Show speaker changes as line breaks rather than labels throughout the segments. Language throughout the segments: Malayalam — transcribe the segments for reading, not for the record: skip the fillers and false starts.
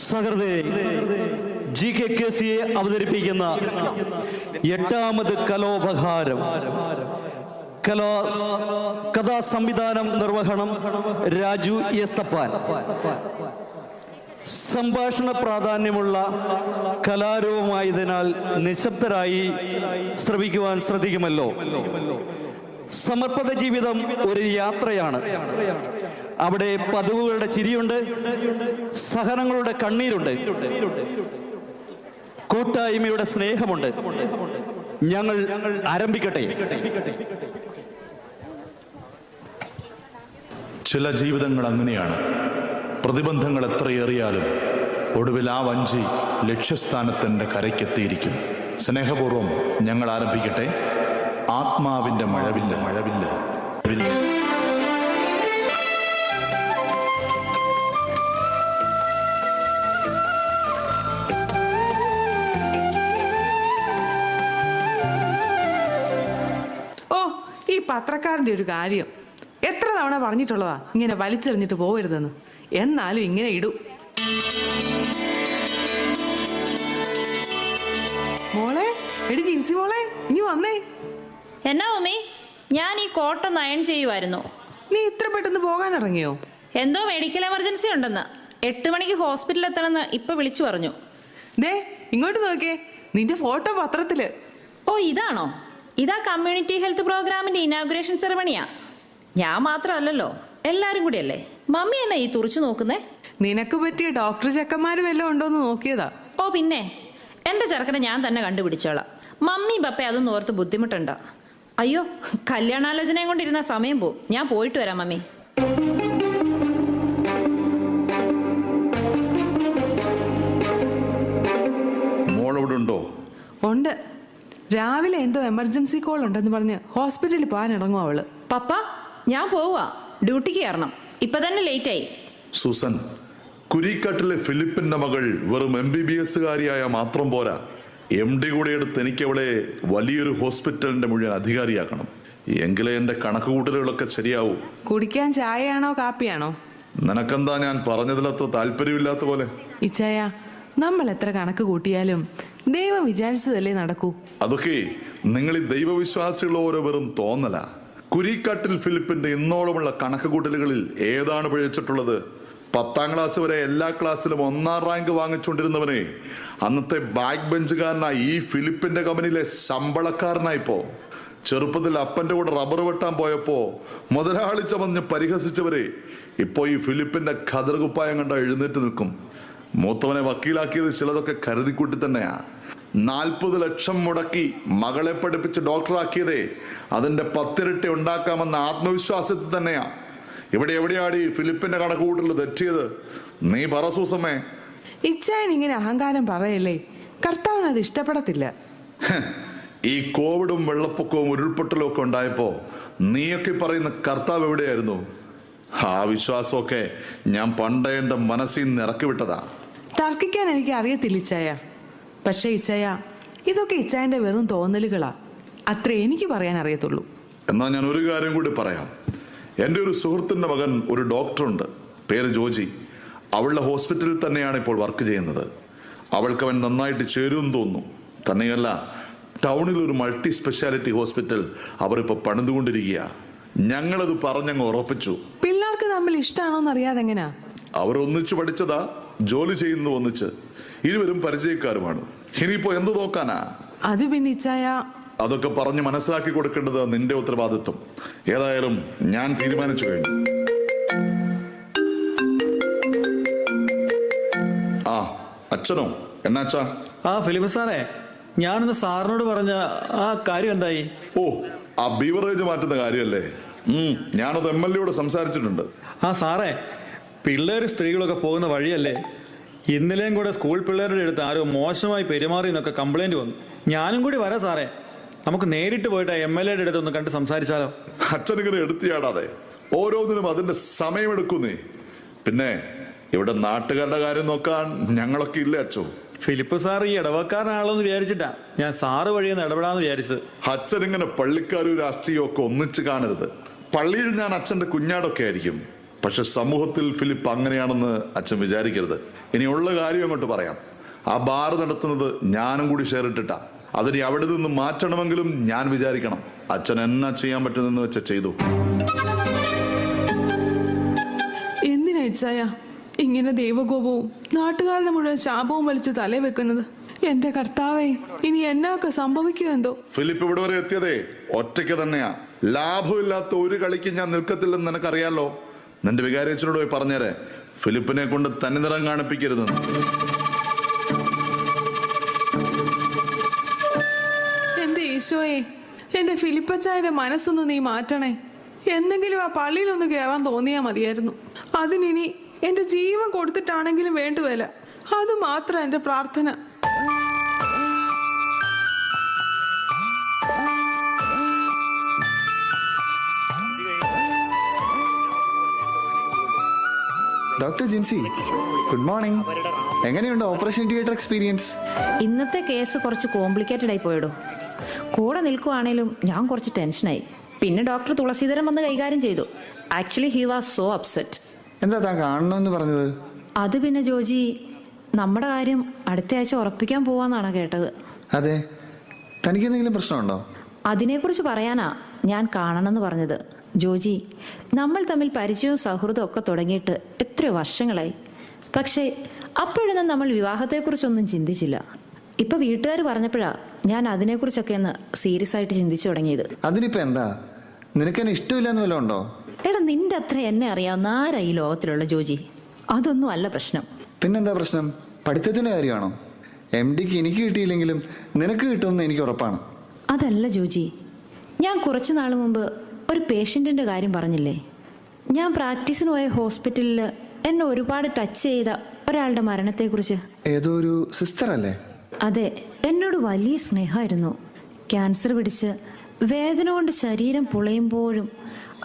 സഹൃദയ GKKC അവതരിപ്പിക്കുന്ന 8ാമത് കലോപഹാരം കഥാ സംവിധാനം നിർവഹണം രാജു എസ് തപ്പാൻ. സംഭാഷണ പ്രാധാന്യമുള്ള കലാരൂപമായതിനാൽ നിശബ്ദരായി ശ്രവിക്കുവാൻ ശ്രദ്ധിക്കുമല്ലോ. സമർപ്പണ ജീവിതം ഒരു യാത്രയാണ്. അവിടെ പതിവുകളുടെ ചിരിയുണ്ട്, സഹനങ്ങളുടെ കണ്ണീരുണ്ട്, കൂട്ടായ്മയുടെ സ്നേഹമുണ്ട്. ഞങ്ങൾ ആരംഭിക്കട്ടെ.
ചില ജീവിതങ്ങൾ അങ്ങനെയാണ്. പ്രതിബന്ധങ്ങൾ എത്രയേറിയാലും ഒടുവിൽ ആ വഞ്ചി ലക്ഷ്യസ്ഥാനത്തിൻ്റെ കരയ്ക്കെത്തിയിരിക്കും. സ്നേഹപൂർവ്വം ഞങ്ങൾ ആരംഭിക്കട്ടെ. ആത്മാവിൻ്റെ മഴവില്ല മഴവില്ല.
ഓ, ഈ പത്രക്കാരൻ്റെ ഒരു കാര്യം എത്ര തവണ പറഞ്ഞിട്ടുള്ളതാ ഇങ്ങനെ വലിച്ചെറിഞ്ഞിട്ട് പോകരുതെന്ന്. എന്നാലും ഇങ്ങനെ ഇടൂ. മോളെ, എടി ജിൻസി മോളെ, ഇനി വന്നേ.
എന്നാ മമ്മി? ഞാൻ ഈ കോട്ടൊന്ന് അയൺ ചെയ്യുമായിരുന്നു.
നീ ഇത്ര പെട്ടെന്ന് പോകാൻ ഇറങ്ങിയോ?
എന്തോ മെഡിക്കൽ എമർജൻസി ഉണ്ടെന്ന്. 8 മണിക്ക് ഹോസ്പിറ്റലിൽ എത്തണമെന്ന് ഇപ്പൊ വിളിച്ചു പറഞ്ഞു.
ദേ ഇങ്ങോട്ട് നോക്കേ, നിന്റെ ഫോട്ടോ പത്രത്തില്.
ഓ, ഇതാണോ? ഇതാ കമ്മ്യൂണിറ്റി ഹെൽത്ത് പ്രോഗ്രാമിന്റെ ഇനാഗുറേഷൻ സെറമണിയാ. ഞാൻ മാത്രമല്ലല്ലോ, എല്ലാരും കൂടിയല്ലേ. മമ്മി എന്നാ ഈ തുറച്ചു നോക്കുന്നേ?
നിനക്ക് പറ്റിയ ഡോക്ടർ ചെക്കന്മാര് വല്ലതും ഉണ്ടോന്ന് നോക്കിയതാ.
ഓ പിന്നെ, എന്റെ ചെറുക്കനെ ഞാൻ തന്നെ കണ്ടുപിടിച്ചോളാം. മമ്മി പപ്പ അതൊന്നും ഓർത്ത് ബുദ്ധിമുട്ടുണ്ടോ? അയ്യോ, കല്യാണാലോചനയും കൊണ്ടിരുന്ന സമയം പോവും. ഞാൻ പോയിട്ട് വരാം മമ്മി.
മോളിവിടെ ഉണ്ടോ?
ഉണ്ട്. രാവിലെ എന്തോ എമർജൻസി കോൾ ഉണ്ടെന്ന് പറഞ്ഞ് ഹോസ്പിറ്റലിൽ പോകാൻ ഇറങ്ങും അവള്.
പപ്പ, ഞാൻ പോവാ. ഡ്യൂട്ടിക്ക് കയറണം. ഇപ്പൊ തന്നെ ലേറ്റ് ആയി.
സൂസൻ, കുരിക്കാട്ടിലെ ഫിലിപ്പിന്റെ മകൾ വെറും MBBS കാരിയായ മാത്രം പോരാ, MD കൂടെ എടുത്ത് എനിക്ക് അവളെ വലിയൊരു ഹോസ്പിറ്റലിന്റെ മുഴുവൻ അധികാരിയാക്കണം. എങ്കിലേ എന്റെ കണക്കുകൂട്ടലുകളൊക്കെ ശരിയാവൂ.
കുടിക്കാൻ ചായയാണോ കാപ്പിയാണോ?
നിനക്കെന്താ ഞാൻ പറഞ്ഞതിലത്ര താല്പര്യമില്ലാത്ത പോലെ?
ഇച്ചായ, നമ്മൾ എത്ര കണക്ക് കൂട്ടിയാലും ദൈവം വിചാരിച്ചതല്ലേ നടക്കൂ.
അതൊക്കെ നിങ്ങൾ ഈ ദൈവവിശ്വാസികൾ ഓരോ വെറും തോന്നല. കുരിക്കാട്ടിൽ ഫിലിപ്പിന്റെ ഇന്നോളമുള്ള കണക്കുകൂട്ടലുകളിൽ ഏതാണ് പിഴച്ചിട്ടുള്ളത്? 10ാം ക്ലാസ് വരെ എല്ലാ ക്ലാസ്സിലും 1ാം റാങ്ക് വാങ്ങിച്ചുകൊണ്ടിരുന്നവനെ അന്നത്തെ ബാക്ക് ബെഞ്ചുകാരനായി ഈ ഫിലിപ്പിന്റെ കമ്പനിയിലെ ശമ്പളക്കാരനായിപ്പോ. ചെറുപ്പത്തിൽ അപ്പന്റെ കൂടെ റബ്ബർ വെട്ടാൻ പോയപ്പോ മുതലാളി ചമഞ്ഞ് പരിഹസിച്ചവരെ ഇപ്പോ ഈ ഫിലിപ്പിന്റെ ഖദർകുപ്പായം കണ്ട എഴുന്നേറ്റ് നിൽക്കും. മൂത്തവനെ വക്കീലാക്കിയത് ചിലതൊക്കെ കരുതിക്കൂട്ടി തന്നെയാ. 40 ലക്ഷം മുടക്കി മകളെ പഠിപ്പിച്ച് ഡോക്ടറാക്കിയതേ അതിന്റെ 10 ഇരട്ടി ഉണ്ടാക്കാമെന്ന ആത്മവിശ്വാസത്തിൽ തന്നെയാ. ഇവിടെ എവിടെയാടി ഫിലിപ്പിന്റെ കണക്കുകൂട്ടൽ തെറ്റിയത്? നീ പറ സൂസമ്മേ.
ഇച്ചായൻ ഇങ്ങനെ അഹങ്കാരം പറയല്ലേ, കർത്താവിന് അത് ഇഷ്ടപ്പെടത്തില്ല.
ഈ കോവിഡും വെള്ളപ്പൊക്കവും ഉരുൾപൊട്ടലും ഒക്കെ ഉണ്ടായപ്പോ നീയൊക്കെ പറയുന്ന കർത്താവ് എവിടെയായിരുന്നു? ആ വിശ്വാസമൊക്കെ ഞാൻ പണ്ടേ എന്റെ മനസ്സിൽ നിന്ന് ഇറക്കി വിട്ടതാ.
തർക്കിക്കാൻ എനിക്ക് അറിയത്തില്ല ഇച്ചായ. പക്ഷേ ഇച്ചായ, ഇതൊക്കെ ഇച്ചായന്റെ വെറും തോന്നലുകളാ. അത്രേ എനിക്ക് പറയാൻ അറിയത്തുള്ളൂ.
എന്നാ ഞാൻ ഒരു കാര്യം കൂടി പറയാം. എൻ്റെ ഒരു സുഹൃത്തിൻ്റെ മകൻ ഒരു ഡോക്ടറുണ്ട്, പേര് ജോജി. അവളുടെ ഹോസ്പിറ്റലിൽ തന്നെയാണ് ഇപ്പോൾ വർക്ക് ചെയ്യുന്നത്. അവൾക്ക് അവൻ നന്നായിട്ട് ചേരുമെന്ന് തോന്നുന്നു. തന്നെയല്ല, ടൗണിൽ ഒരു മൾട്ടി സ്പെഷ്യാലിറ്റി ഹോസ്പിറ്റൽ അവർ ഇപ്പോൾ പണിതുകൊണ്ടിരിക്കുക. ഞങ്ങളത് പറഞ്ഞങ്ങ് ഉറപ്പിച്ചു.
പിള്ളേർക്ക് തമ്മിൽ ഇഷ്ടമാണോന്ന് അറിയാതെ എങ്ങനെയാ?
അവർ ഒന്നിച്ചു പഠിച്ചതാ, ജോലി ചെയ്യുന്നത് ഒന്നിച്ച്, ഇരുവരും പരിചയക്കാരുമാണ്. ഇനിയിപ്പോ എന്ത് നോക്കാനാ?
അത് പിന്നെ ഇച്ചായ,
അതൊക്കെ പറഞ്ഞ് മനസ്സിലാക്കി കൊടുക്കേണ്ടത് നിന്റെ ഉത്തരവാദിത്വം. ഏതായാലും ഞാൻ തീരുമാനിച്ചു കഴിഞ്ഞു. ആ അച്ഛനോ? എന്നാച്ചാ?
ആ ഫിലിപ്പ് സാറേ, ഞാനൊന്ന് സാറിനോട് പറഞ്ഞ ആ കാര്യം എന്തായി?
ഓ, ആ ബീവറേജ് മാറ്റുന്ന കാര്യമല്ലേ? ഞാനത് MLA സംസാരിച്ചിട്ടുണ്ട്.
ആ സാറേ, പിള്ളേര് സ്ത്രീകളൊക്കെ പോകുന്ന വഴിയല്ലേ. ഇന്നലെയും കൂടെ സ്കൂൾ പിള്ളേരുടെ അടുത്ത് ആരോ മോശമായി പെരുമാറി എന്നൊക്കെ കംപ്ലൈന്റ് വന്നു. ഞാനും കൂടി വരാം സാറേ. നമുക്ക് നേരിട്ട് പോയിട്ട് MLA അടുത്ത് ഒന്ന് കണ്ട് സംസാരിച്ചാലോ?
അച്ഛനിങ്ങനെ എടുത്തിയാടാതെ, ഓരോന്നിനും അതിന്റെ സമയമെടുക്കുന്നേ. പിന്നെ ഇവിടെ നാട്ടുകാരുടെ കാര്യം നോക്കാൻ ഞങ്ങളൊക്കെ ഇല്ലേ അച്ഛോ?
ഫിലിപ്പ് സാർ ഈ ഇടവക്കാരനാളെന്ന് വിചാരിച്ചിട്ടാ ഞാൻ സാറ് വഴിയൊന്ന് ഇടപെടാന്ന് വിചാരിച്ചത്.
അച്ഛനിങ്ങനെ പള്ളിക്കാരും രാഷ്ട്രീയവും ഒക്കെ ഒന്നിച്ച് കാണരുത്. പള്ളിയിൽ ഞാൻ അച്ഛന്റെ കുഞ്ഞാടൊക്കെ ആയിരിക്കും, പക്ഷെ സമൂഹത്തിൽ ഫിലിപ്പ് അങ്ങനെയാണെന്ന് അച്ഛൻ വിചാരിക്കരുത്. ഇനിയുള്ള കാര്യം അങ്ങോട്ട് പറയാം. ആ ബാർ നടത്തുന്നത് ഞാനും കൂടി ഷെയർ ഇട്ടിട്ടാ. അതിനെ അവിടെ നിന്ന് മാറ്റണമെങ്കിലും ഞാൻ വിചാരിക്കണം. അച്ഛൻ എന്നാ ചെയ്യാൻ പറ്റുന്നെന്ന് വെച്ച ചെയ്തു.
എന്തിനാ ഇച്ചായ ഇങ്ങനെ ദൈവകോപവും നാട്ടുകാരുടെ മുഴുവൻ ശാപവും വലിച്ചു തലേ വെക്കുന്നത്? എന്റെ കർത്താവേ, ഇനി എന്നൊക്കെ സംഭവിക്കുമോ എന്തോ.
ഫിലിപ്പ് ഇവിടെ വരെ എത്തിയതേ ഒറ്റയ്ക്ക് തന്നെയാ. ലാഭമില്ലാത്ത ഒരു കളിക്ക് ഞാൻ നിൽക്കത്തില്ലെന്ന് നിനക്കറിയാലോ. നിന്റെ വികാരിയച്ഛനോട് പോയി പറഞ്ഞേരെ, ഫിലിപ്പിനെ കൊണ്ട് തനി നിറം കാണിപ്പിക്കരുതെന്ന്.
എന്റെ ഈശോയെ, എന്റെ ഫിലിപ്പച്ചായന്റെ മനസ്സൊന്ന് നീ മാറ്റണേ. എന്തെങ്കിലും ആ പള്ളിയിലൊന്ന് കയറാൻ തോന്നിയാ മതിയായിരുന്നു. അതിനി എന്റെ ജീവൻ കൊടുത്തിട്ടാണെങ്കിലും വേണ്ടുവല്ല. അത് മാത്രം എന്റെ പ്രാർത്ഥന.
Doctor Jincy, good morning. എങ്ങനെയുണ്ട് ഓപ്പറേഷൻ തിയേറ്റർ എക്സ്പീരിയൻസ്?
ഇന്നത്തെ കേസ് കുറച്ച് കോംപ്ലിക്കേറ്റഡ് ആയി പോയിടോ. കൂടെ നിൽക്കുവാണേലും ഞാൻ കുറച്ച് ടെൻഷനായി. പിന്നെ ഡോക്ടർ തുളസീധരൻ വന്ന് കൈകാര്യം ചെയ്തു. Actually he was so upset.
എന്താ താൻ കാണണമെന്ന് പറഞ്ഞത്?
അത് പിന്നെ ജോജി, നമ്മുടെ കാര്യം അടുത്ത ആഴ്ച ഉറപ്പിക്കാൻ പോവാന്നാണ് കേട്ടത്.
അതെ, തനിക്കെന്തെങ്കിലും പ്രശ്നമുണ്ടോ?
അതിനെക്കുറിച്ച് പറയാനാ ഞാൻ കാണണമെന്ന് പറഞ്ഞത്. ജോജി, നമ്മൾ തമ്മിൽ പരിചയവും സൗഹൃദവും ഒക്കെ തുടങ്ങിയിട്ട് എത്രയോ വർഷങ്ങളായി. പക്ഷേ അപ്പോഴൊന്നും നമ്മൾ വിവാഹത്തെക്കുറിച്ചൊന്നും ചിന്തിച്ചില്ല. ഇപ്പൊ വീട്ടുകാർ പറഞ്ഞപ്പോഴാ ഞാൻ അതിനെക്കുറിച്ചൊക്കെ ഒന്ന് സീരിയസ് ആയിട്ട് ചിന്തിച്ചു തുടങ്ങിയത്.
അതിനിപ്പോ എന്താ, നിനക്കെന്നെ ഇഷ്ടമില്ലെന്ന് വല്ലതും ഉണ്ടോ?
എടാ, നിന്റെ അത്ര എന്നെ അറിയാവുന്ന ആരാ ഈ ലോകത്തിലുള്ള ജോജി? അതൊന്നും അല്ല പ്രശ്നം.
പിന്നെന്താ പ്രശ്നം? പഠിത്തത്തിന്റെ കാര്യമാണോ? MDക്ക് എനിക്ക് കിട്ടിയില്ലെങ്കിലും നിനക്ക് കിട്ടുമെന്ന് എനിക്ക് ഉറപ്പാണ്.
അതല്ല ജോജി, ഞാൻ കുറച്ച് നാൾ മുമ്പ് ഒരു പേഷ്യൻറ്റിൻ്റെ കാര്യം പറഞ്ഞില്ലേ? ഞാൻ പ്രാക്ടീസിന് പോയ ഹോസ്പിറ്റലിൽ എന്നെ ഒരുപാട് ടച്ച് ചെയ്ത ഒരാളുടെ മരണത്തെക്കുറിച്ച്.
ഏതോ ഒരു സിസ്റ്റർ അല്ലേ?
അതെ, എന്നോട് വലിയ സ്നേഹമായിരുന്നു. ക്യാൻസർ പിടിച്ച് വേദന കൊണ്ട് ശരീരം പൊളയുമ്പോഴും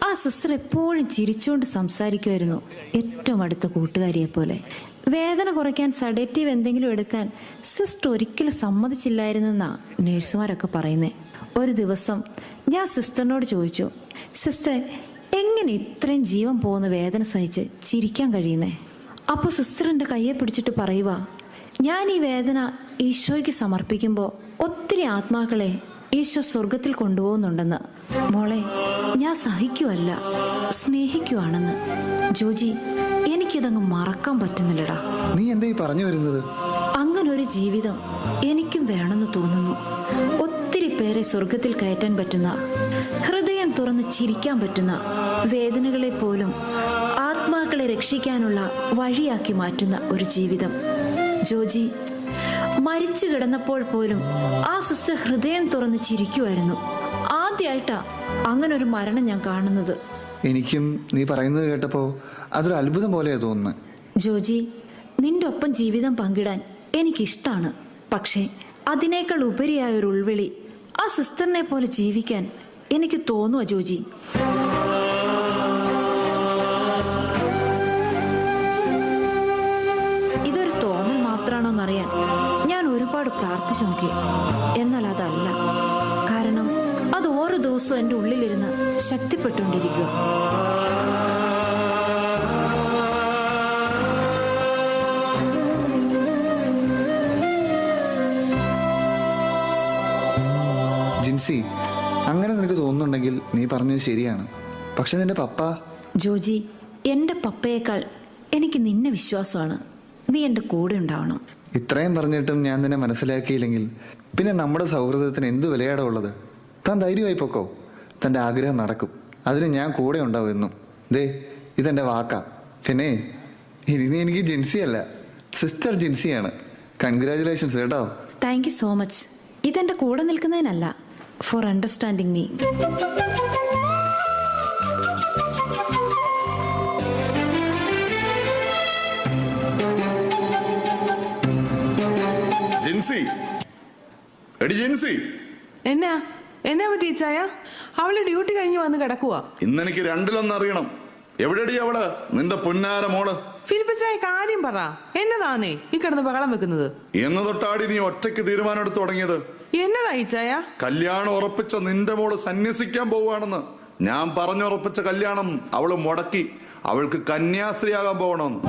ആ സിസ്റ്റർ എപ്പോഴും ചിരിച്ചുകൊണ്ട് സംസാരിക്കുമായിരുന്നു, ഏറ്റവും അടുത്ത കൂട്ടുകാരിയെ പോലെ. വേദന കുറയ്ക്കാൻ സഡേറ്റീവ് എന്തെങ്കിലും എടുക്കാൻ സിസ്റ്റർ ഒരിക്കലും സമ്മതിച്ചില്ലായിരുന്നെന്നാണ് നേഴ്സുമാരൊക്കെ പറയുന്നത്. ഒരു ദിവസം ഞാൻ സിസ്റ്ററിനോട് ചോദിച്ചു, സിസ്റ്റർ എങ്ങനെ ഇത്രയും ജീവൻ പോകുന്ന വേദന സഹിച്ച് ചിരിക്കാൻ കഴിയുന്നേ? അപ്പോൾ സിസ്റ്റർ എൻ്റെ കയ്യെ പിടിച്ചിട്ട് പറയുക, ഞാൻ ഈ വേദന ഈശോയ്ക്ക് സമർപ്പിക്കുമ്പോൾ ഒത്തിരി ആത്മാക്കളെ ഈശോ സ്വർഗത്തിൽ കൊണ്ടുപോകുന്നുണ്ടെന്ന്. മോളെ, ഞാൻ സഹിക്കുവല്ല, സ്നേഹിക്കുവാണെന്ന്. ജോജി, എനിക്കിതങ്ങ് മറക്കാൻ പറ്റുന്നില്ലടാ.
നീ എന്താ ഈ പറഞ്ഞു വരുന്നത്?
അങ്ങനൊരു ജീവിതം എനിക്കും വേണമെന്ന് തോന്നുന്നു. ഒത്തിരി പേരെ സ്വർഗത്തിൽ കയറ്റാൻ പറ്റുന്ന, ഹൃദയം തുറന്ന് ചിരിക്കാൻ പറ്റുന്ന, വേദനകളെ പോലും ആത്മാക്കളെ രക്ഷിക്കാനുള്ള വഴിയാക്കി മാറ്റുന്ന ഒരു ജീവിതം. ജോജി, മരിച്ചു കിടന്നപ്പോൾ പോലും ആ സിസ്റ്റർ ഹൃദയം തുറന്ന് ചിരിക്കുമായിരുന്നു. ആദ്യമായിട്ടാ അങ്ങനൊരു മരണം ഞാൻ കാണുന്നത്.
എനിക്കും നീ പറയുന്നത് കേട്ടപ്പോൾ അതൊരു അത്ഭുതം പോലെയാ തോന്നുന്നത്.
ജോജി, നിന്റെ ഒപ്പം ജീവിതം പങ്കിടാൻ എനിക്കിഷ്ടാണ്. പക്ഷേ അതിനേക്കാൾ ഉപരിയായ ഒരു ഉൾവിളി ആ സിസ്റ്ററിനെ പോലെ ജീവിക്കാൻ എനിക്ക് തോന്നുക ജോജി. ഇതൊരു തോന്നൽ മാത്രമാണോന്നറിയാൻ ഞാൻ ഒരുപാട് പ്രാർത്ഥിച്ചു നോക്കി. എന്നാൽ അതല്ല. കാരണം അത് ഓരോ ദിവസവും എൻ്റെ ഉള്ളിലിരുന്ന് ശക്തിപ്പെട്ടുകൊണ്ടിരിക്കുക.
ജിൻസി, അങ്ങനെ നിനക്ക് തോന്നുന്നുണ്ടെങ്കിൽ നീ പറഞ്ഞത് ശരിയാണ്. പക്ഷെ നിന്റെ പപ്പ?
ജോജി, എൻ്റെ പപ്പയേക്കാൾ എനിക്ക് നിന്നെ വിശ്വാസമാണ്. നീ എൻ്റെ കൂടെ ഉണ്ടാവണം.
ഇത്രയും പറഞ്ഞിട്ടും ഞാൻ നിന്നെ മനസ്സിലാക്കിയില്ലെങ്കിൽ പിന്നെ നമ്മുടെ സൗഹൃദത്തിന് എന്ത് വിലയാടോ ഉള്ളത്? താൻ ധൈര്യമായി പൊക്കോ, തൻ്റെ ആഗ്രഹം നടക്കും. അതിന് ഞാൻ കൂടെ ഉണ്ടാവും എന്നും. ദേ, ഇതെൻ്റെ വാക്കാ. പിന്നെ ഇനി നീ എനിക്ക് ജിൻസിയല്ല, സിസ്റ്റർ ജിൻസിയാണ്. കൺഗ്രാജുലേഷൻസ് കേട്ടോ.
Thank you so much. ഇതെൻ്റെ കൂടെ നിൽക്കുന്നതിനല്ല, ഫോർ അണ്ടർസ്റ്റാൻഡിങ് മീ.
ജിൻസി, എടി ജിൻസി.
എന്നാ പറ്റി ഇച്ചായ? അവള് ഡ്യൂട്ടി കഴിഞ്ഞ് വന്ന് കിടക്കുവാ.
ഇന്നെനിക്ക് രണ്ടിലൊന്നറിയണം. എവിടെടി അവള്, നിന്റെ പൊന്നാര മോള്?
ഫിലിപ്പച്ചായ കാര്യം പറ. എന്നതാന്നേ ഈ കിടന്ന് ബഹളം വെക്കുന്നത്?
എന്ന് തൊട്ടാടി നീ ഒറ്റയ്ക്ക് തീരുമാനം എടുത്ത് തുടങ്ങിയത്?
എന്നതാ ഇച്ചായ?
കല്യാണം ഉറപ്പിച്ച നിന്റെ മോള് സന്യസിക്കാൻ പോവുകയാണെന്ന്. ഞാൻ പറഞ്ഞുറപ്പിച്ച കല്യാണം അവള് മുടക്കി. അവൾക്ക് കന്യാസ്ത്രീയാകാൻ പോകണമെന്ന്.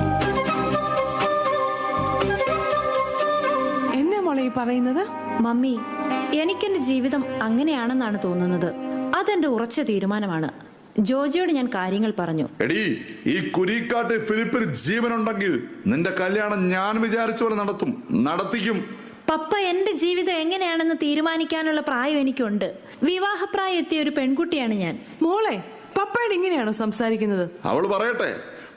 എന്നെ മോളെ ഈ പറയുന്നത്?
മമ്മി, എനിക്കെന്റെ ജീവിതം അങ്ങനെയാണെന്നാണ് തോന്നുന്നത്. അതെന്റെ ഉറച്ച തീരുമാനമാണ്. ജോജിയോട് ഞാൻ കാര്യങ്ങൾ പറഞ്ഞു.
എടീ, ഈ കുരിക്കാട്ട് ഫിലിപ്പിന് ജീവനുണ്ടെങ്കിൽ നിന്റെ കല്യാണം ഞാൻ വിചാരിച്ച പോലെ നടത്തിക്കും.
പപ്പ, എന്റെ ജീവിതം എങ്ങനെയാണെന്ന് തീരുമാനിക്കാനുള്ള പ്രായം എനിക്കുണ്ട്. വിവാഹപ്രായം എത്തിയ ഒരു പെൺകുട്ടിയാണ് ഞാൻ.
മോളെ, പപ്പയോട് ഇങ്ങനെയാണോ സംസാരിക്കുന്നത്?
അവൾ പറയട്ടെ.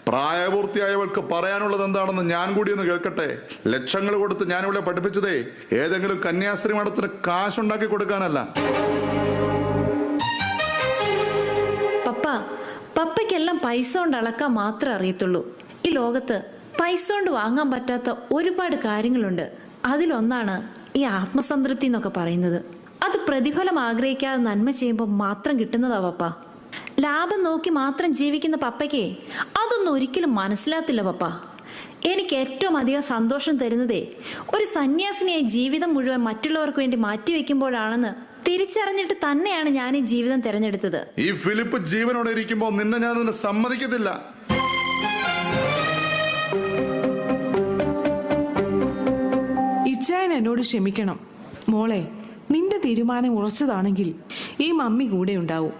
പ്രായപൂർത്തിയായവൾക്ക് പറയാനുള്ളത് എന്താണെന്ന് ഞാൻ കൂടി ഒന്ന് കേൾക്കട്ടെ. ലക്ഷങ്ങൾ കൊടുത്ത് ഞാൻ ഇവിടെ പഠിപ്പിച്ചതേ ഏതെങ്കിലും കന്യാസ്ത്രീ മഠത്തിന് കാശുണ്ടാക്കി കൊടുക്കാനല്ല.
പപ്പയ്ക്കെല്ലാം പൈസ കൊണ്ട് അളക്കാൻ മാത്രമേ അറിയത്തുള്ളൂ. ഈ ലോകത്ത് പൈസ കൊണ്ട് വാങ്ങാൻ പറ്റാത്ത ഒരുപാട് കാര്യങ്ങളുണ്ട്. അതിലൊന്നാണ് ഈ ആത്മസംതൃപ്തി എന്നൊക്കെ പറയുന്നത്. അത് പ്രതിഫലം ആഗ്രഹിക്കാതെ നന്മ ചെയ്യുമ്പോൾ മാത്രം കിട്ടുന്നതാ പപ്പ. ലാഭം നോക്കി മാത്രം ജീവിക്കുന്ന പപ്പയ്ക്ക് അതൊന്നും ഒരിക്കലും മനസ്സിലാത്തില്ല പപ്പ. എനിക്ക് ഏറ്റവും അധികം സന്തോഷം തരുന്നതേ ഒരു സന്യാസിനിയായി ജീവിതം മുഴുവൻ മറ്റുള്ളവർക്ക് വേണ്ടി മാറ്റിവെക്കുമ്പോഴാണെന്ന് തിരിച്ചറിഞ്ഞിട്ട് തന്നെയാണ് ഞാൻ ഈ ജീവിതം തിരഞ്ഞെടുത്തത്.
ഈ ഫിലിപ്പ് ജീവനോടെ ഇരിക്കുമ്പോൾ നിന്നെ സമ്മതിക്കത്തില്ല.
ഇച്ചായൻ എന്നോട് ക്ഷമിക്കണം. മോളെ, നിന്റെ തീരുമാനം ഉറച്ചതാണെങ്കിൽ ഈ മമ്മി കൂടെ ഉണ്ടാവും.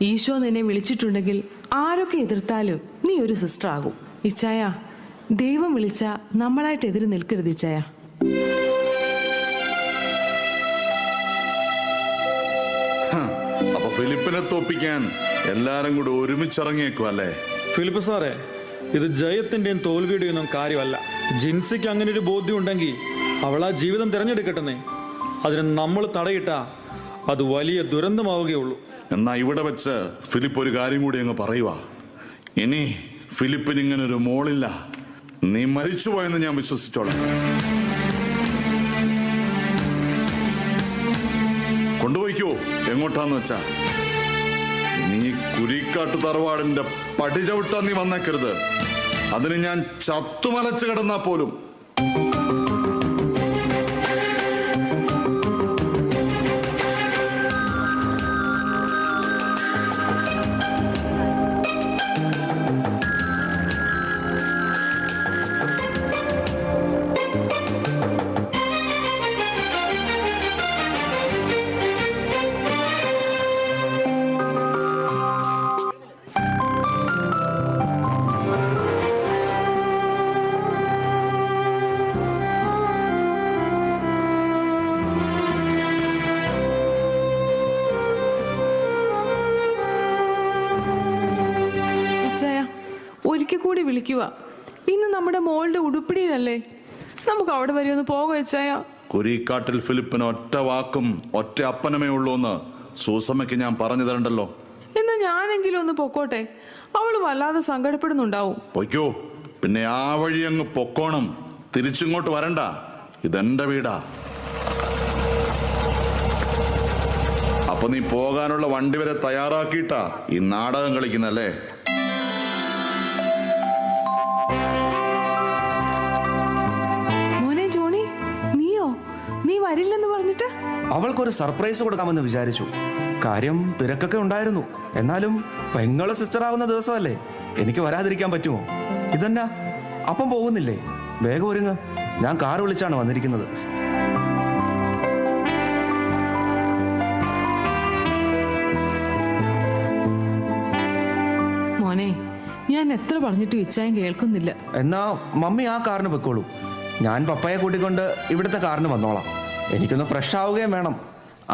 ഈശോ നിന്നെ വിളിച്ചിട്ടുണ്ടെങ്കിൽ ആരൊക്കെ എതിർത്താലും നീ ഒരു സിസ്റ്റർ ആകും. ഇച്ചായ, ദൈവം വിളിച്ച നമ്മളായിട്ട് എതിര് നിൽക്കരുത് ഇച്ചായ.
അപ്പൊ ഫിലിപ്പിനെ തോപ്പിക്കാൻ എല്ലാരും കൂടെ ഒരുമിച്ചിറങ്ങിയേക്കും അല്ലേ?
ഫിലിപ്പ് സാറേ, ഇത് ജയത്തിന്റെയും തോൽവിയുടെയും ഒന്നും കാര്യമല്ല. ജിൻസിക്ക് അങ്ങനെ ഒരു ബോധ്യം ഉണ്ടെങ്കിൽ അവൾ ആ ജീവിതം തിരഞ്ഞെടുക്കട്ടെ. അതിന് നമ്മൾ തടയിട്ട അത് വലിയ ദുരന്തമാവുകയുള്ളൂ.
എന്നാ ഇവിടെ വെച്ച് ഫിലിപ്പ് ഒരു കാര്യം കൂടി അങ്ങ് പറയുക. ഇനി ഫിലിപ്പിന് ഇങ്ങനെ ഒരു മോളില്ല. നീ മരിച്ചുപോയെന്ന് ഞാൻ വിശ്വസിച്ചോളാം. കൊണ്ടുപോയിക്കോ എങ്ങോട്ടാന്ന് വെച്ചാ. നീ കുരിക്കാട്ട് തറവാടിന്റെ പടി ചവിട്ടാൻ നീ വന്നേക്കരുത്. അതിന് ഞാൻ ചത്തുമലച്ച് കിടന്നാ പോലും.
ഒരിക്കൽ കൂടി വിളിക്കുക. ഇന്ന് നമ്മുടെ മോളുടെ ഉടുപ്പിടിയിലല്ലേ? നമുക്ക് അവിടെ വരെ ഒന്ന് പോകാം ഇച്ചായ.
കുരിക്കാട്ടിൽ ഫിലിപ്പിന് ഒറ്റ വാക്കും ഒറ്റ അപ്പനമേ ഉള്ളൂ എന്ന് സൂസമ്മയ്ക്ക് ഞാൻ പറഞ്ഞു തരണ്ടല്ലോ.
എന്നാ ഞാനെങ്കിലും ഒന്ന് പൊക്കോട്ടെ. അവള് വല്ലാതെ സങ്കടപ്പെടുന്നുണ്ടാവും.
പൊയ്ക്കോ. പിന്നെ ആ വഴി അങ്ങ് പൊക്കോണം. തിരിച്ചിങ്ങോട്ട് വരണ്ട. ഇതെന്റെ വീടാ. അപ്പൊ നീ പോകാനുള്ള വണ്ടി വരെ തയ്യാറാക്കിയിട്ടാ ഈ നാടകം കളിക്കുന്നല്ലേ?
മോനെ ജോണി, നീ വരില്ലെന്ന് പറഞ്ഞിട്ട്?
അവൾക്കൊരു സർപ്രൈസ് കൊടുക്കാമെന്ന് വിചാരിച്ചു. കാര്യം തിരക്കൊക്കെ ഉണ്ടായിരുന്നു. എന്നാലും പെങ്ങള് സിസ്റ്റർ ആവുന്ന ദിവസമല്ലേ, എനിക്ക് വരാതിരിക്കാൻ പറ്റുമോ? ഇതെന്നാ അപ്പം പോകുന്നില്ലേ? വേഗം ഒരുങ്ങ്. ഞാൻ കാർ വിളിച്ചാണ് വന്നിരിക്കുന്നത്.
മോനെ, ഞാൻ എത്ര പറഞ്ഞിട്ട് ഇച്ചായൻ കേൾക്കുന്നില്ല.
എന്നാ മമ്മി ആ കാറിന് പൊയ്ക്കോളൂ. ഞാൻ പപ്പയെ കൂട്ടിക്കൊണ്ട് ഇവിടുത്തെ കാറിന് വന്നോളാം. എനിക്കൊന്ന് ഫ്രഷ് ആവുകയും വേണം.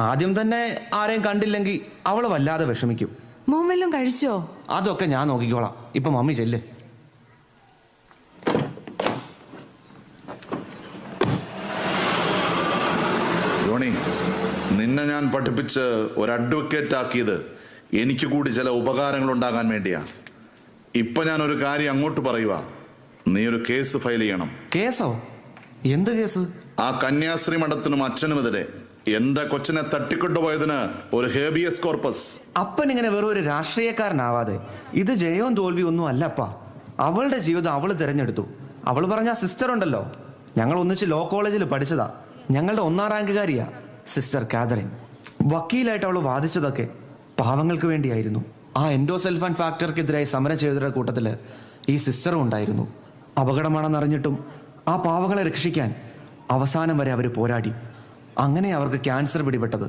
ആദ്യം തന്നെ ആരെയും കണ്ടില്ലെങ്കിൽ അവള് വല്ലാതെ വിഷമിക്കും.
മോൻ വല്ലതും കഴിച്ചോ?
അതൊക്കെ ഞാൻ നോക്കിക്കോളാം. ഇപ്പൊ മമ്മി ചെല്ല്.
ജോണി, നിന്നെ ഞാൻ പഠിപ്പിച്ച് ഒരു അഡ്വക്കേറ്റ് ആക്കിയത് എനിക്ക് കൂടി ചില ഉപകാരങ്ങൾ ഉണ്ടാകാൻ വേണ്ടിയാ. ഇപ്പൊ ഞാൻ ഒരു കാര്യം അങ്ങോട്ട് പറയുക. നീ ഒരു കേസ് ഫയൽ ചെയ്യണം.
കേസോ? എന്ത് കേസ്?
ആ കന്യാസ്ത്രീ മഠത്തിനും അച്ഛനുമെതിരെ എന്റെ കൊച്ചിനെ തട്ടിക്കൊണ്ടുപോയതിന് ഒരു ഹേബിയസ് കോർപ്പസ്.
അപ്പൻ ഇങ്ങനെ വെറും ഒരു രാഷ്ട്രീയക്കാരനാവാതെ. ഇത് ജയവും തോൽവിയും ഒന്നും അല്ലപ്പാ. അവളുടെ ജീവിതം അവള് തിരഞ്ഞെടുത്തു. അവള് പറഞ്ഞ സിസ്റ്റർ ഉണ്ടല്ലോ, ഞങ്ങൾ ഒന്നിച്ച് ലോ കോളേജിൽ പഠിച്ചതാ. ഞങ്ങളുടെ 1ാം റാങ്കുകാരിയാ സിസ്റ്റർ കാതറിൻ. വക്കീലായിട്ട് അവള് വാദിച്ചതൊക്കെ പാവങ്ങൾക്ക് വേണ്ടിയായിരുന്നു. ആ എൻഡോസൾഫാൻ ഫാക്ടറിക്കെതിരായി സമരം ചെയ്തവരുടെ കൂട്ടത്തിൽ ഈ സിസ്റ്ററും ഉണ്ടായിരുന്നു. അപകടമാണെന്നറിഞ്ഞിട്ടും ആ പാവങ്ങളെ രക്ഷിക്കാൻ അവസാനം വരെ അവർ പോരാടി. അങ്ങനെ അവർക്ക് ക്യാൻസർ പിടിപെട്ടത്.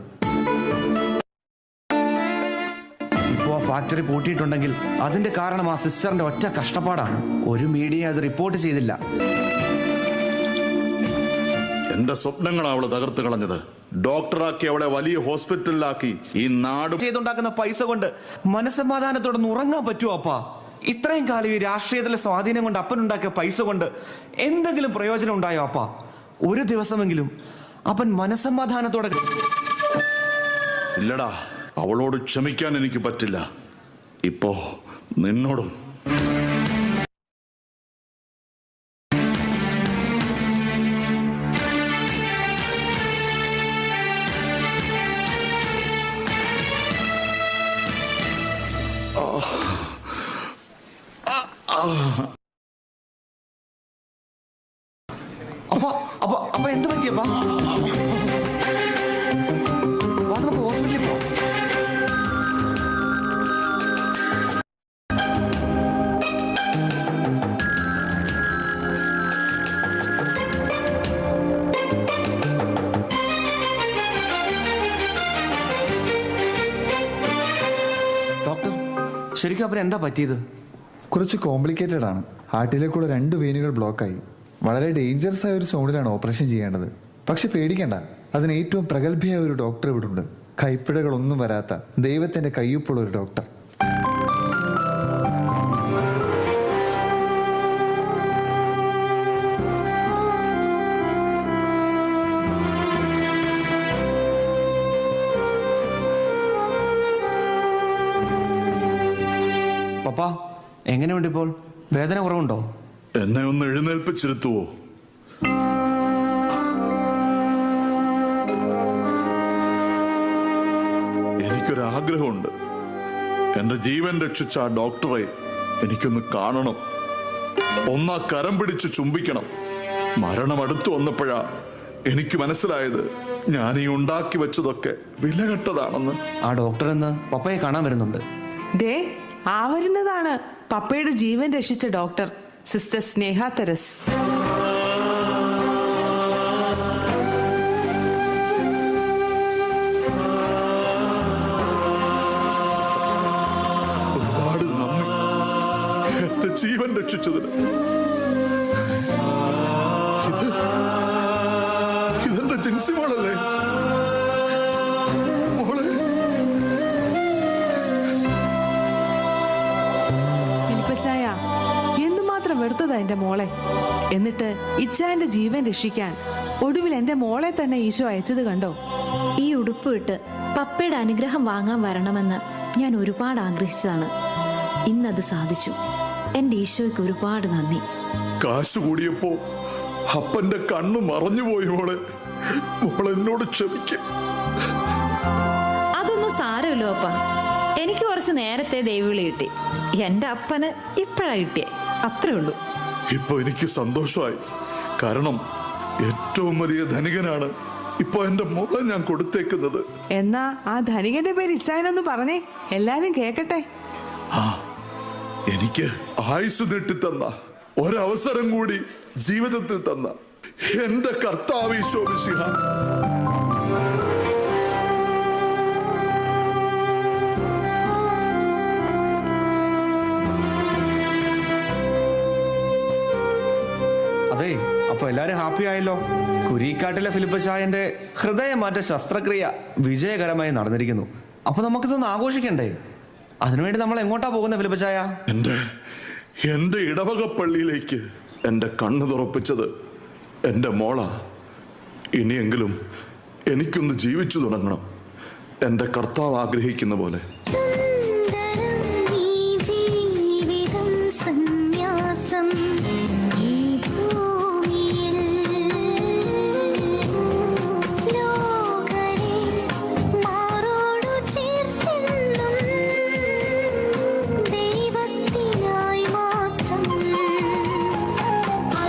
ഇപ്പോൾ ആ ഫാക്ടറി പൂട്ടിയിട്ടുണ്ടെങ്കിൽ അതിന്റെ കാരണം ആ സിസ്റ്ററിന്റെ ഒറ്റ കഷ്ടപ്പാടാണ്. ഒരു മീഡിയ അത് റിപ്പോർട്ട് ചെയ്തില്ല.
എന്റെ സ്വപ്നങ്ങൾ അവള് തകർത്ത് കളഞ്ഞത്. ഡോക്ടറാക്കി അവളെ വലിയ ഹോസ്പിറ്റലിലാക്കി ഈ നാട്
ചെയ്തുണ്ടാക്കുന്ന പൈസ കൊണ്ട് മനസ്സമാധാനത്തോടൊന്ന് ഉറങ്ങാൻ പറ്റുമോ അപ്പാ? ഇത്രയും കാലം ഈ രാഷ്ട്രീയത്തിലെ സ്വാധീനം കൊണ്ട് അപ്പനുണ്ടാക്കിയ പൈസ കൊണ്ട് എന്തെങ്കിലും പ്രയോജനം ഉണ്ടായോ അപ്പാ? ഒരു ദിവസമെങ്കിലും അപ്പൻ മനസ്സമാധാനത്തോടെ...
ഇല്ലടാ, അവളോട് ക്ഷമിക്കാൻ എനിക്ക് പറ്റില്ല. ഇപ്പോ നിന്നോടും.
അപ്പൊ എന്ത് പറ്റിയപ്പാ? നമുക്ക് ഹോസ്പിറ്റലിൽ പോവാം. ഡോക്ടർ, ശരിക്കും അപ്പൻ എന്താ പറ്റിയത്?
കുറച്ച് കോംപ്ലിക്കേറ്റഡ് ആണ്. ഹാർട്ടിലേക്കുള്ള 2 വെയിനുകൾ ബ്ലോക്കായി. വളരെ ഡേഞ്ചറസ് ആയ ഒരു സോണിലാണ് ഓപ്പറേഷൻ ചെയ്യേണ്ടത്. പക്ഷെ പേടിക്കണ്ട, അതിന് ഏറ്റവും പ്രഗത്ഭയായ ഒരു ഡോക്ടർ ഇവിടെ ഉണ്ട്. കൈപ്പിഴകളൊന്നും വരാത്ത ദൈവത്തിന്റെ കയ്യൊപ്പുള്ള ഒരു ഡോക്ടർ.
പപ്പാ, എങ്ങനെയുണ്ട് ഇപ്പോൾ? വേദന കുറവുണ്ടോ?
എന്നെ ഒന്ന് എഴുന്നേൽപ്പിച്ചിരുത്തുവോ? എനിക്കൊരാഗ്രഹമുണ്ട്. എന്റെ ജീവൻ രക്ഷിച്ച ആ ഡോക്ടറെ എനിക്കൊന്ന് കാണണം. ഒന്നാ കരം പിടിച്ച് ചുംബിക്കണം. മരണം അടുത്തു വന്നപ്പോഴാ എനിക്ക് മനസ്സിലായത് ഞാൻ ഈ ഉണ്ടാക്കി വെച്ചതൊക്കെ വിലകെട്ടതാണെന്ന്.
ആ ഡോക്ടർ എന്ന് പപ്പയെ കാണാൻ വരുന്നുണ്ട്.
ദേ, ആ വരുന്നതാണ് പപ്പയുടെ ജീവൻ രക്ഷിച്ച ഡോക്ടർ, സിസ്റ്റർ സ്നേഹ തെരസ്.
ഒരുപാട് നന്ദി എന്റെ ജീവൻ രക്ഷിച്ചതിന്. ഇതെന്റെ ജിൻസി മോളല്ലേ? മോളെ,
ഫിലിപ്പച്ചായ, എന്തുമാത്രം വെറുത്തതാ എന്റെ മോളെ. എന്നിട്ട് ഇച്ചായന്റെ ജീവൻ രക്ഷിക്കാൻ ഒടുവിൽ എന്റെ മോളെ തന്നെ ഈശോ അയച്ചത് കണ്ടോ?
ഈ ഉടുപ്പ് ഇട്ട് പപ്പയുടെ അനുഗ്രഹം വാങ്ങാൻ വരണമെന്ന് ഞാൻ ഒരുപാട് ആഗ്രഹിച്ചതാണ്. ഇന്നത് സാധിച്ചു. എൻ്റെ ഈശോയ്ക്ക് ഒരുപാട് നന്ദി.
കാശ് കൂടിയപ്പോ അപ്പന്റെ കണ്ണു മറഞ്ഞുപോയി. മോളെ, എന്നോട് ക്ഷമിക്ക.
അതൊന്നും സാരമില്ലോ അപ്പ. എനിക്ക് കുറച്ച് നേരത്തെ ദൈവവിളി കിട്ടി. എൻ്റെ അപ്പന് ഇപ്പോഴാ കിട്ടിയേ, അത്രേ ഉള്ളൂ.
ഇപ്പൊ എനിക്ക് സന്തോഷമായി. കാരണം ഏറ്റവും വലിയ ധനികനാണ് ഇപ്പൊ എന്റെ മോളെ ഞാൻ കൊടുത്തേക്കുന്നത്.
എന്നാ ആ ധനികന്റെ പേര് ഇച്ചായനൊന്ന് പറഞ്ഞേ, എല്ലാരും കേക്കട്ടെ.
എനിക്ക് ആയുസ് നീട്ടിത്തന്ന, ഒരവസരം കൂടി ജീവിതത്തിൽ തന്ന എന്റെ കർത്താവ് ഈശോ മിശിഹ.
അതെ, അപ്പൊ എല്ലാരും ഹാപ്പി ആയല്ലോ. കുരിക്കാട്ടിലെ ഫിലിപ്പച്ചായന്റെ ഹൃദയമാറ്റ ശസ്ത്രക്രിയ വിജയകരമായി നടന്നിരിക്കുന്നു. അപ്പൊ നമുക്കിതൊന്ന് ആഘോഷിക്കണ്ടേ? അതിനുവേണ്ടി നമ്മൾ എങ്ങോട്ടാ പോകുന്നത് ഫിലിപ്പച്ചായ?
എന്റെ ഇടവക പള്ളിയിലേക്ക് എന്റെ കണ്ണ് തുറപ്പിച്ചത് എന്റെ മോള. ഇനിയെങ്കിലും എനിക്കൊന്ന് ജീവിച്ചു തുടങ്ങണം, എന്റെ കർത്താവ് ആഗ്രഹിക്കുന്ന പോലെ.